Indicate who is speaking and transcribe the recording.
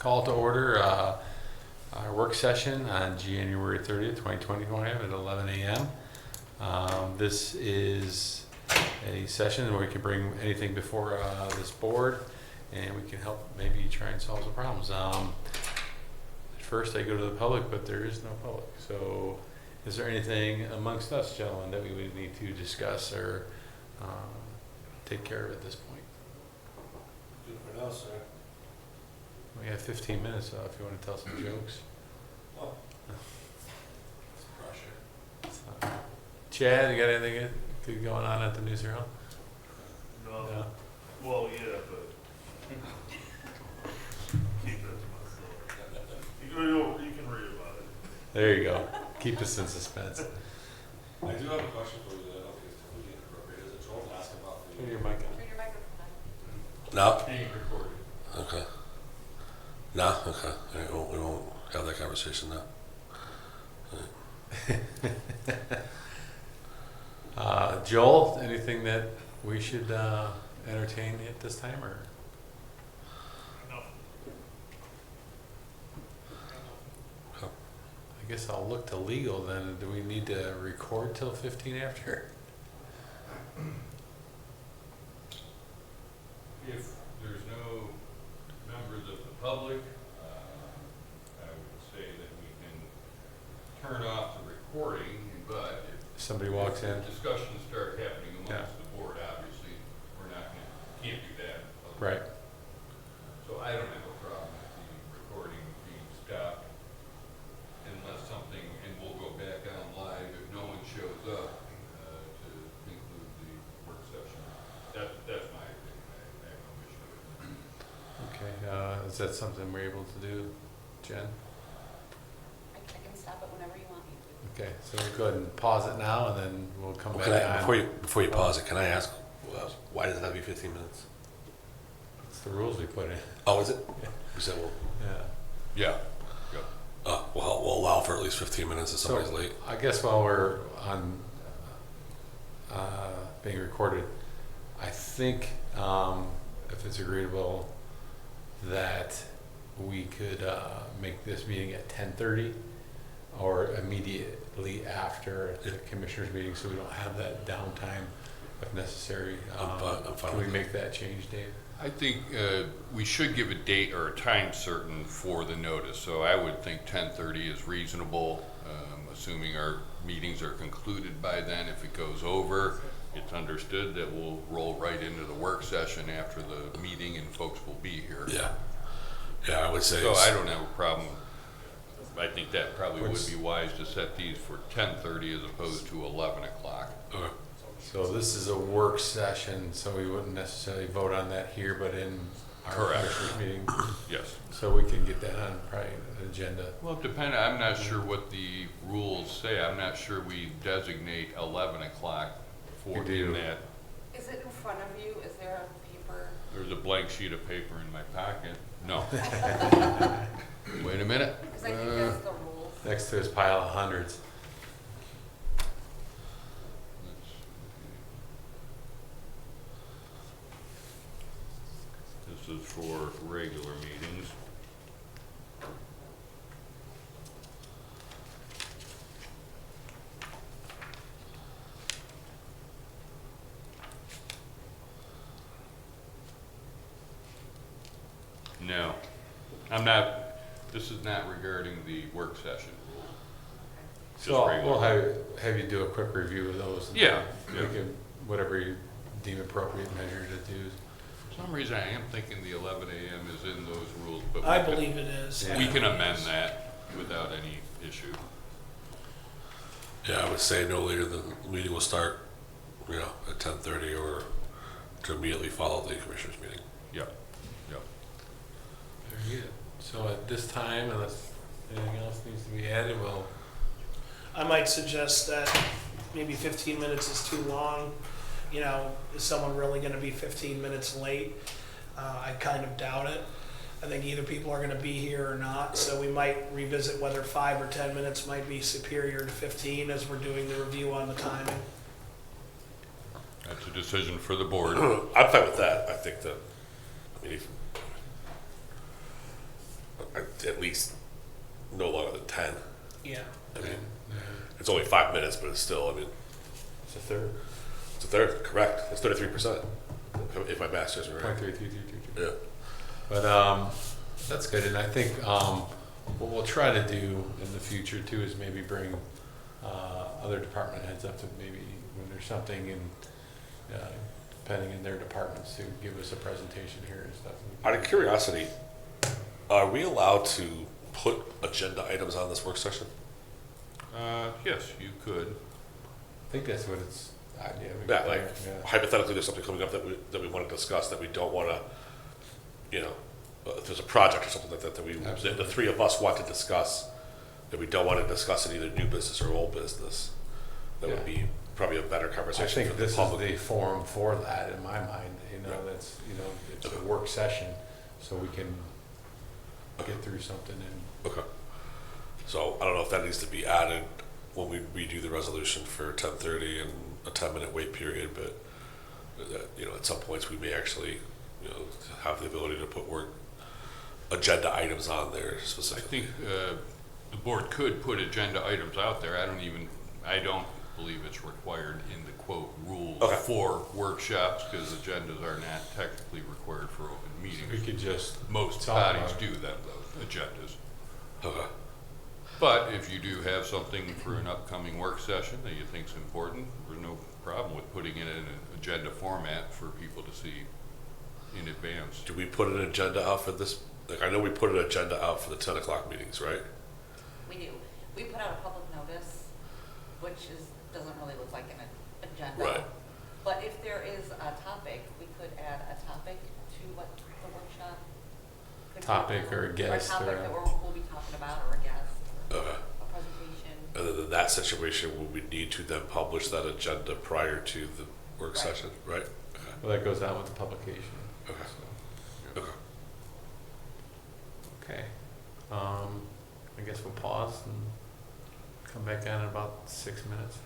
Speaker 1: call to order our work session on January 30th, 2025 at 11 a.m. This is a session where we can bring anything before this board and we can help maybe try and solve some problems. First I go to the public, but there is no public. So is there anything amongst us, gentlemen, that we would need to discuss or take care of at this point?
Speaker 2: Do it for now, sir.
Speaker 1: We have 15 minutes if you want to tell some jokes.
Speaker 2: Oh. It's pressure.
Speaker 1: Chad, you got anything good going on at the News Herald?
Speaker 3: No. Well, yeah, but keep that to myself. You can read about it.
Speaker 1: There you go. Keep us in suspense.
Speaker 2: I do have a question for you that I don't think is totally inappropriate. Is it Joel to ask about the...
Speaker 1: Turn your mic on.
Speaker 4: Turn your microphone on.
Speaker 2: No?
Speaker 1: Being recorded.
Speaker 2: Okay. No? Okay. We won't have that conversation now.
Speaker 1: Joel, anything that we should entertain at this time, or?
Speaker 3: No.
Speaker 1: I guess I'll look to legal then. Do we need to record till 15 after?
Speaker 5: If there's no members of the public, I would say that we can turn off the recording, but if
Speaker 1: Somebody walks in.
Speaker 5: discussions start happening
Speaker 1: Yeah.
Speaker 5: amongst the board, obviously, we're not can't do that.
Speaker 1: Right.
Speaker 5: So I don't have a problem with the recording being stopped unless something, and we'll go back on live if no one shows up to conclude the work session. That's my opinion. I have no issue with it.
Speaker 1: Okay. Is that something we're able to do, Jen?
Speaker 4: I can stop it whenever you want me to.
Speaker 1: Okay. So we'll go ahead and pause it now, and then we'll come
Speaker 2: Well,
Speaker 1: back
Speaker 2: can I,
Speaker 1: on.
Speaker 2: before you pause it, can I ask, why does it have to be 15 minutes?
Speaker 1: It's the rules we put in.
Speaker 2: Oh, is it?
Speaker 1: Yeah.
Speaker 2: You said, well,
Speaker 5: Yeah.
Speaker 2: we'll allow for at least 15 minutes if somebody's late.
Speaker 1: I guess while we're on being recorded, I think if it's agreeable that we could make this meeting at 10:30 or immediately after the commissioners meeting, so we don't have that downtime if necessary.
Speaker 2: I'm fine
Speaker 1: Can we
Speaker 2: with
Speaker 1: make that change, Dave?
Speaker 5: I think we should give a date or a time certain for the notice. So I would think 10:30 is reasonable, assuming our meetings are concluded by then. If it goes over, it's understood that we'll roll right into the work session after the meeting and folks will be here.
Speaker 2: Yeah. Yeah, I would say.
Speaker 5: So I don't have a problem. I think that probably would be wise to set these for 10:30 as opposed to 11 o'clock.
Speaker 2: Okay.
Speaker 1: So this is a work session, so we wouldn't necessarily vote on that here, but in our
Speaker 5: Correct.
Speaker 1: commissioners meeting.
Speaker 5: Yes.
Speaker 1: So we can get that on probably the agenda.
Speaker 5: Well, depending, I'm not sure what the rules say. I'm not sure we designate 11 o'clock for
Speaker 1: You do.
Speaker 5: that.
Speaker 4: Is it in front of you? Is there a paper?
Speaker 5: There's a blank sheet of paper in my pocket. No. Wait a minute.
Speaker 4: Because I think that's the rules.
Speaker 1: Next to his pile of hundreds.
Speaker 5: This is for regular meetings. No, I'm not, this is not regarding the work session rules. Just
Speaker 1: So
Speaker 5: regular.
Speaker 1: we'll have you do a quick review of those. and
Speaker 5: Yeah,
Speaker 1: We
Speaker 5: yeah.
Speaker 1: can, whatever you deem appropriate measure to do.
Speaker 5: For some reason, I am thinking the 11 a.m. is in those rules, but
Speaker 6: I believe it is.
Speaker 1: Yeah.
Speaker 5: we can amend that without any issue.
Speaker 2: Yeah, I would say no later than the meeting will start, at 10:30 or to immediately follow the commissioners meeting.
Speaker 5: Yep, yep.
Speaker 1: Very good. So at this time, unless anything else needs to be added, we'll,
Speaker 6: I might suggest that maybe 15 minutes is too long. Is someone really going to be 15 minutes late? I kind of doubt it. I think either people are going to be here or not, so we might revisit whether 5 or 10 minutes might be superior to 15 as we're doing the review on the timing.
Speaker 5: That's a decision for the board.
Speaker 2: I'm fine with that. I think that, at least no longer than 10.
Speaker 6: Yeah.
Speaker 2: I mean, it's only 5 minutes, but it's still, I mean,
Speaker 1: It's a third.
Speaker 2: it's a third, correct. It's 33%, if my math serves me right.
Speaker 1: 0.3333.
Speaker 2: Yeah.
Speaker 1: But that's good, and I think what we'll try to do in the future too is maybe bring other department heads up to maybe when there's something in, depending in their departments, to give us a presentation here and stuff.
Speaker 2: Out of curiosity, are we allowed to put agenda items on this work session?
Speaker 5: Yes, you could.
Speaker 1: I think that's what it's.
Speaker 2: Yeah, like hypothetically, there's something coming up that we want to discuss that we don't want to, you know, if there's a project or something like that that the three of us want to discuss, that we don't want to discuss in either new business or old business. That would be probably a better
Speaker 1: I
Speaker 2: conversation
Speaker 1: think
Speaker 2: for the
Speaker 1: this is
Speaker 2: public.
Speaker 1: the forum for that in my mind. That's it's a work session, so we can get through something and.
Speaker 2: Okay. So I don't know if that needs to be added when we redo the resolution for 10:30 and a 10-minute wait period, but at some points we may actually, have the ability to put work agenda items on there
Speaker 5: I
Speaker 2: specifically.
Speaker 5: think the board could put agenda items out there. I don't believe it's required in the quote rules
Speaker 2: Okay.
Speaker 5: for workshops, because agendas are not technically required for open
Speaker 1: We
Speaker 5: meetings.
Speaker 1: could just
Speaker 5: Most
Speaker 1: talk
Speaker 5: bodies
Speaker 1: about it.
Speaker 5: do them, those agendas.
Speaker 2: Okay.
Speaker 5: But if you do have something for an upcoming work session that you think is important, there's no problem with putting it in an agenda format for people to see in advance.
Speaker 2: Do we put an agenda out for this? Like, I know we put an agenda out for the 10 o'clock meetings, right?
Speaker 4: We do. We put out a public notice, which doesn't really look like an agenda.
Speaker 2: Right.
Speaker 4: But if there is a topic, we could add a topic to what the workshop. could be.
Speaker 1: Topic or a guest
Speaker 4: Or a topic
Speaker 1: or-
Speaker 4: that we'll be talking about, or a guest,
Speaker 2: Okay.
Speaker 4: a presentation.
Speaker 2: And then in that situation, will we need to then publish that agenda prior to the work
Speaker 4: Right.
Speaker 2: session, right?
Speaker 1: Well, that goes out with the publication.
Speaker 2: Okay.
Speaker 1: So,
Speaker 2: Okay.
Speaker 1: okay. I guess we'll pause and come back on in about 6 minutes.